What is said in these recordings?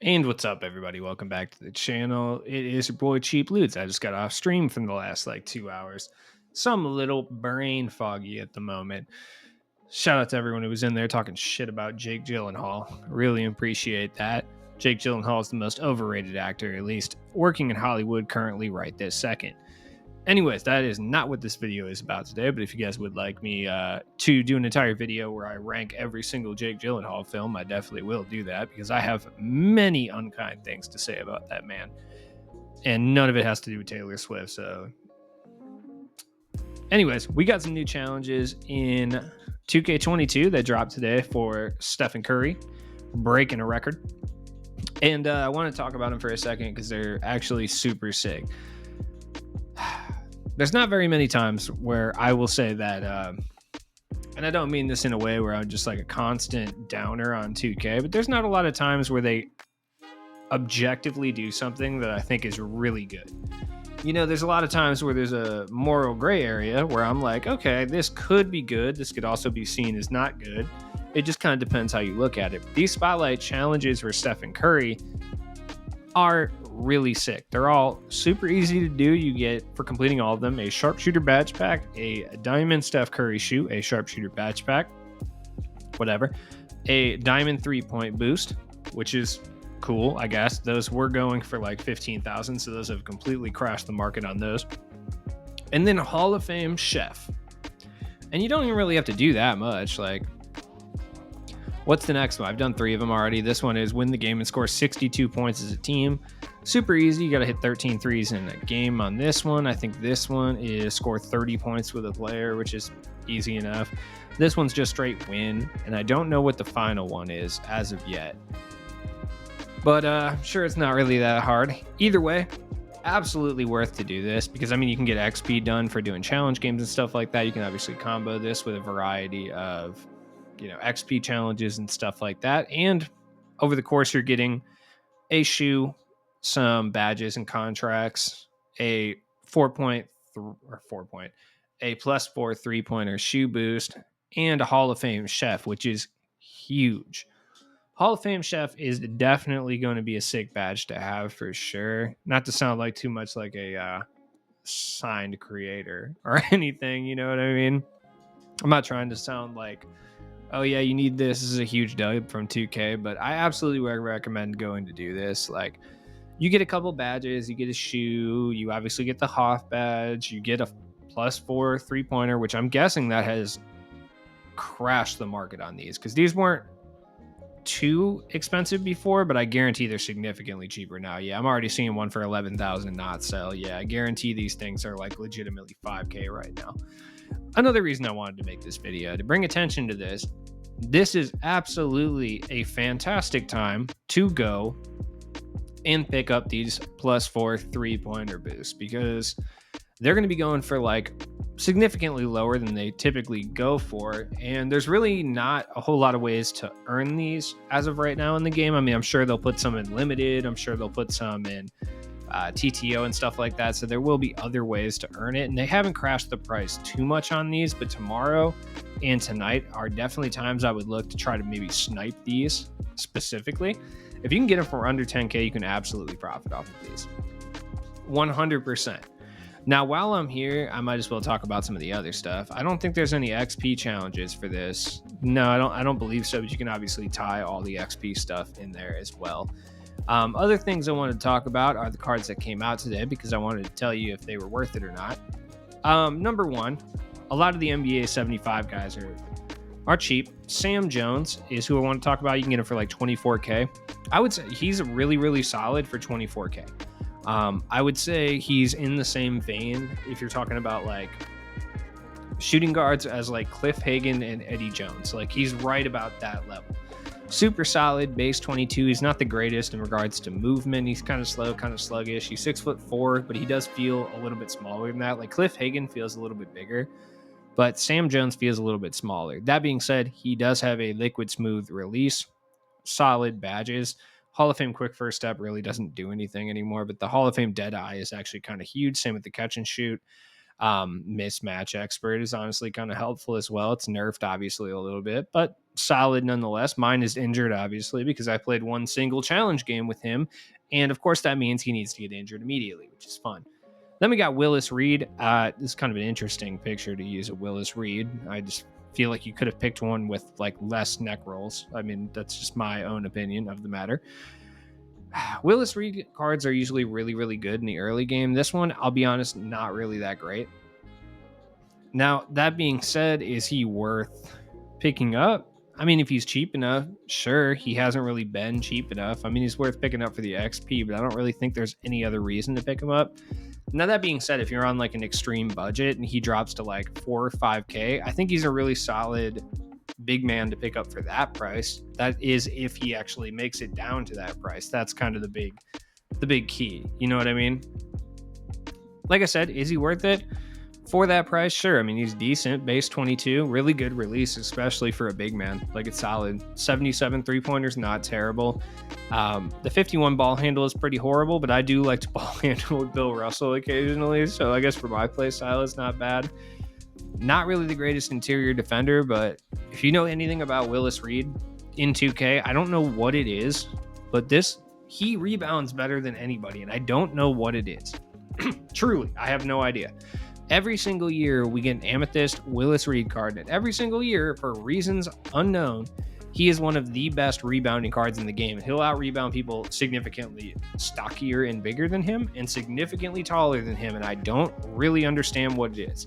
And what's up, everybody? Welcome back to the channel. It is your boy Cheap Loots. I just got off stream from the last 2 hours. So I'm a little brain foggy at the moment. Shout out to everyone who was in there talking shit about Jake Gyllenhaal. Really appreciate that. Jake Gyllenhaal is the most overrated actor, at least working in Hollywood currently right this second. Anyways, that is not what this video is about today, but if you guys would like me to do an entire video where I rank every single Jake Gyllenhaal film, I definitely will do that because I have many unkind things to say about that man. And none of it has to do with Taylor Swift. So, anyways, we got some new challenges in 2K22 that dropped today for Steph Curry, breaking a record. And I want to talk about them for a second because they're actually super sick. There's not very many times where I will say that, and I don't mean this in a way where I'm just like a constant downer on 2K, but there's not a lot of times where they objectively do something that I think is really good. You know, there's a lot of times where there's a moral gray area where I'm like, okay, this could be good. This could also be seen as not good. It just kind of depends how you look at it. These spotlight challenges for Steph Curry are really sick. They're all super easy to do. You get, for completing all of them, a sharpshooter badge pack, a diamond Steph Curry shoe, a sharpshooter badge pack, whatever, a diamond 3-point boost, which is cool, I guess. Those were going for like 15,000, so those have completely crashed the market on those. And then Hall of Fame chef. And you don't even really have to do that much. Like, what's the next one? I've done 3 of them already. This one is win the game and score 62 points as a team. Super easy. You got to hit 13 threes in a game on this one. I think this one is score 30 points with a player, which is easy enough. This one's just straight win, and I don't know what the final one is as of yet. But I'm sure it's not really that hard. Either way, absolutely worth to do this because, I mean, you can get XP done for doing challenge games and stuff like that. You can obviously combo this with a variety of XP challenges and stuff like that. And over the course, you're getting a shoe, some badges and contracts, a 4-point a +4 3-pointer shoe boost, and a Hall of Fame chef, which is huge. Hall of Fame chef is definitely going to be a sick badge to have for sure. Not to sound like too much like a signed creator or anything, you know what I mean? I'm not trying to sound like, oh yeah, you need this. This is a huge dub from 2K, but I absolutely recommend going to do this. Like, you get a couple badges, you get a shoe, you obviously get the Hoff badge, you get a +4 3-pointer, which I'm guessing that has crashed the market on these because these weren't too expensive before, but I guarantee they're significantly cheaper now. Yeah, I'm already seeing one for 11,000 not sell. Yeah, I guarantee these things are like legitimately 5K right now. Another reason I wanted to make this video to bring attention to this. This is absolutely a fantastic time to go and pick up these +4 3-pointer boosts because they're going to be going for like significantly lower than they typically go for. And there's really not a whole lot of ways to earn these as of right now in the game. I mean, I'm sure they'll put some in limited. I'm sure they'll put some in TTO and stuff like that. So there will be other ways to earn it. And they haven't crashed the price too much on these, but tomorrow and tonight are definitely times I would look to try to maybe snipe these specifically. If you can get them for under 10K, you can absolutely profit off of these. 100%. Now, while I'm here, I might as well talk about some of the other stuff. I don't think there's any XP challenges for this. No, I don't believe so, but you can obviously tie all the XP stuff in there as well. Other things I wanted to talk about are the cards that came out today because I wanted to tell you if they were worth it or not. Number one, a lot of the NBA 75 guys are cheap. Sam Jones is who I want to talk about. You can get him for like 24K. I would say he's really, really solid for 24K. I would say he's in the same vein if you're talking about like shooting guards as like Cliff Hagan and Eddie Jones. Like, he's right about that level. Super solid, base 22. He's not the greatest in regards to movement. He's kind of slow, kind of sluggish. He's 6'4", but he does feel a little bit smaller than that. Like, Cliff Hagan feels a little bit bigger, but Sam Jones feels a little bit smaller. That being said, he does have a liquid smooth release, solid badges. Hall of Fame quick first step really doesn't do anything anymore, but the Hall of Fame dead eye is actually kind of huge. Same with the catch and shoot. Mismatch expert is honestly kind of helpful as well. It's nerfed obviously a little bit, but solid nonetheless. Mine is injured, obviously, because I played one single challenge game with him. And of course, that means he needs to get injured immediately, which is fun. Then we got Willis Reed. This is kind of an interesting picture to use of Willis Reed. I just feel like you could have picked one with like less neck rolls. I mean, that's just my own opinion of the matter. Willis Reed cards are usually really, really good in the early game. This one, I'll be honest, not really that great. Now, that being said, is he worth picking up? I mean, if he's cheap enough, sure. He hasn't really been cheap enough. I mean, he's worth picking up for the XP, but I don't really think there's any other reason to pick him up. Now, that being said, if you're on like an extreme budget and he drops to like 4 or 5K, I think he's a really solid big man to pick up for that price. That is if he actually makes it down to that price. That's kind of the big key. You know what I mean? Like I said, is he worth it? For that price, sure. I mean, he's decent, base 22, really good release, especially for a big man. Like, it's solid. 77 3-pointers, not terrible. The 51 ball handle is pretty horrible, but I do like to ball handle with Bill Russell occasionally, so I guess for my play style, it's not bad. Not really the greatest interior defender, but if you know anything about Willis Reed in 2K, I don't know what it is, but he rebounds better than anybody, and I don't know what it is. Truly, I have no idea. Every single year, we get an Amethyst Willis Reed card, and every single year, for reasons unknown, he is one of the best rebounding cards in the game. He'll out-rebound people significantly stockier and bigger than him, and significantly taller than him, and I don't really understand what it is.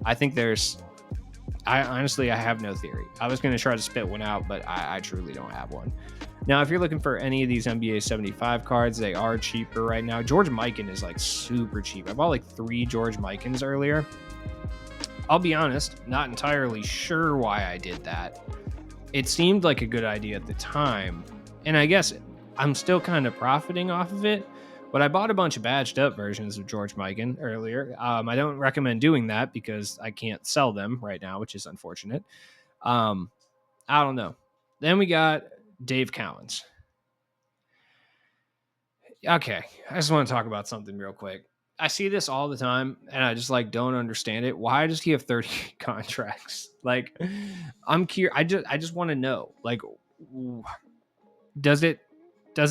I think I honestly have no theory. I was going to try to spit one out, but I truly don't have one. Now, if you're looking for any of these NBA 75 cards, they are cheaper right now. George Mikan is like super cheap. I bought like 3 George Mikans earlier. I'll be honest, not entirely sure why I did that. It seemed like a good idea at the time, and I guess I'm still kind of profiting off of it, but I bought a bunch of badged up versions of George Mikan earlier. I don't recommend doing that because I can't sell them right now, which is unfortunate. I don't know. Then we got Dave Cowens. Okay, I just want to talk about something real quick. I see this all the time, and I just like don't understand it. Why does he have 30 contracts? Like, I'm curious. I just want to know. Like, does it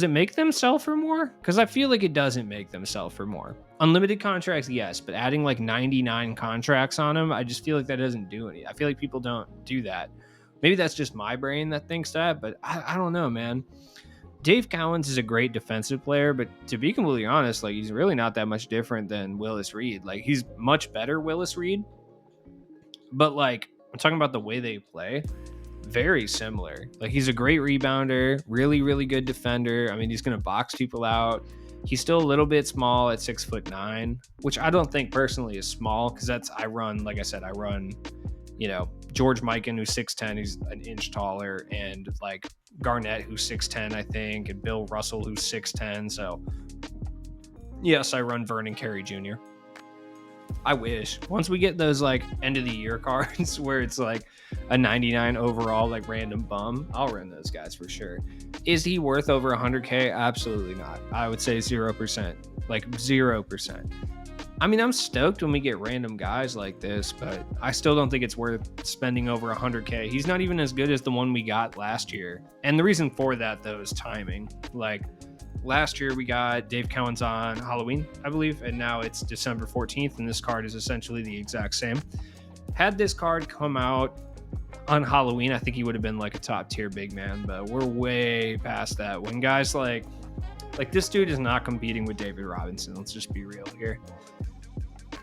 make them sell for more? Because I feel like it doesn't make them sell for more. Unlimited contracts, yes, but adding like 99 contracts on them, I just feel like that doesn't do anything. I feel like people don't do that. Maybe that's just my brain that thinks that, but I don't know, man. Dave Cowens is a great defensive player, but to be completely honest, like he's really not that much different than Willis Reed. Like he's much better Willis Reed, but like I'm talking about the way they play, very similar. Like he's a great rebounder, really, really good defender. I mean, he's gonna box people out. He's still a little bit small at 6'9", which I don't think personally is small because I run George Mikan, who's 6'10", he's an inch taller, and like Garnett, who's 6'10", I think, and Bill Russell, who's 6'10". So, yes, I run Vernon Carey Jr. I wish. Once we get those like end of the year cards where it's like a 99 overall, like random bum, I'll run those guys for sure. Is he worth over 100K? Absolutely not. I would say 0%. Like 0%. I mean, I'm stoked when we get random guys like this, but I still don't think it's worth spending over 100K. He's not even as good as the one we got last year. And the reason for that, though, is timing. Like, last year we got Dave Cowens on Halloween, I believe, and now it's December 14th, and this card is essentially the exact same. Had this card come out on Halloween, I think he would have been like a top-tier big man, but we're way past that. When guys like this dude is not competing with David Robinson. Let's just be real here.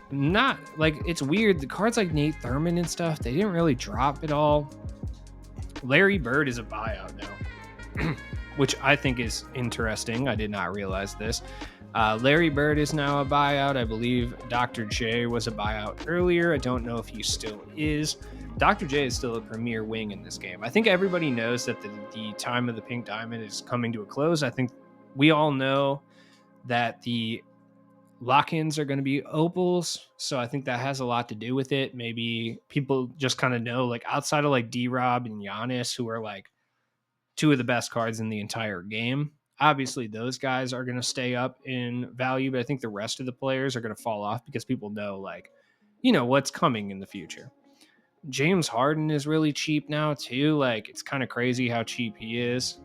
Not like it's weird. The cards like Nate Thurman and stuff, they didn't really drop at all. Larry Bird is a buyout now, which I think is interesting. I did not realize this. Larry Bird is now a buyout. I believe Dr. J was a buyout earlier. I don't know if he still is. Dr. J is still a premier wing in this game. I think everybody knows that the time of the Pink Diamond is coming to a close. I think we all know that the lock-ins are going to be opals, so I think that has a lot to do with it. Maybe people just kind of know, like outside of like D-Rob and Giannis, who are like two of the best cards in the entire game, obviously those guys are going to stay up in value, but I think the rest of the players are going to fall off because people know, like, what's coming in the future. James Harden is really cheap now too. Like it's kind of crazy how cheap he is.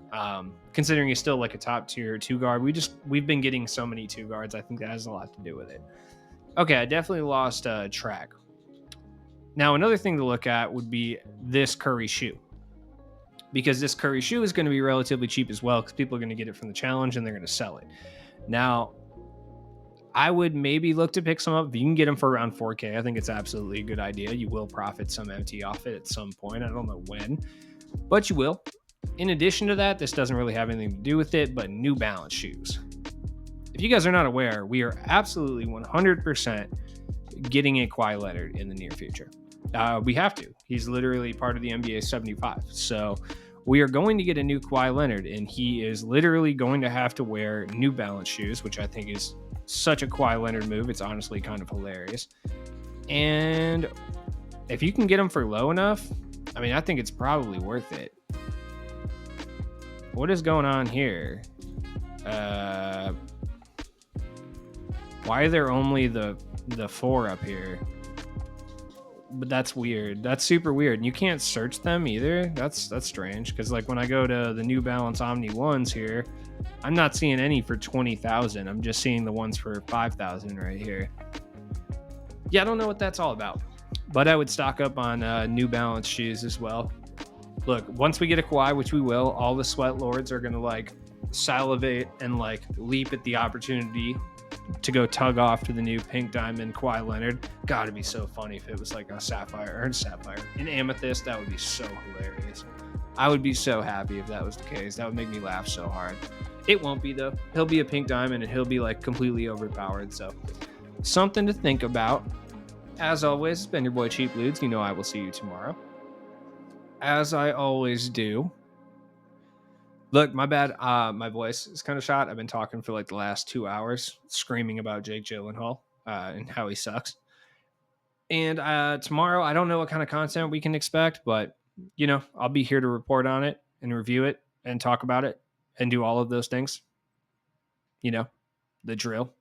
Considering he's still like a top tier two guard. We've been getting so many two guards. I think that has a lot to do with it. Okay, I definitely lost track. Now another thing to look at would be this Curry shoe, because this Curry shoe is going to be relatively cheap as well because people are going to get it from the challenge and they're going to sell it. Now I would maybe look to pick some up. If you can get them for around 4K, I think it's absolutely a good idea. You will profit some MT off it at some point. I don't know when, but you will. In addition to that, this doesn't really have anything to do with it, but New Balance shoes. If you guys are not aware, we are absolutely 100% getting a Kawhi Leonard in the near future. We have to. He's literally part of the NBA 75. So we are going to get a new Kawhi Leonard, and he is literally going to have to wear New Balance shoes, which I think is such a Kawhi Leonard move. It's honestly kind of hilarious. And if you can get them for low enough, I mean, I think it's probably worth it. What is going on here? Why are there only the 4 up here? But that's weird. That's super weird. And you can't search them either. That's strange. Because like when I go to the New Balance Omni ones here, I'm not seeing any for 20,000. I'm just seeing the ones for 5,000 right here. Yeah, I don't know what that's all about. But I would stock up on New Balance shoes as well. Look, once we get a Kawhi, which we will, all the sweat lords are gonna like salivate and like leap at the opportunity to go tug off to the new pink diamond Kawhi Leonard. God, it'd be so funny if it was like an amethyst. That would be so hilarious. I would be so happy if that was the case. That would make me laugh so hard. It won't be though. He'll be a pink diamond and he'll be like completely overpowered. So something to think about. As always, it's been your boy Cheap Ludes. You know I will see you tomorrow. As I always do. Look, my bad. My voice is kind of shot. I've been talking for like the last 2 hours, screaming about Jake Gyllenhaal and how he sucks. And tomorrow, I don't know what kind of content we can expect, but I'll be here to report on it and review it and talk about it and do all of those things. The drill.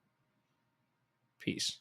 Peace.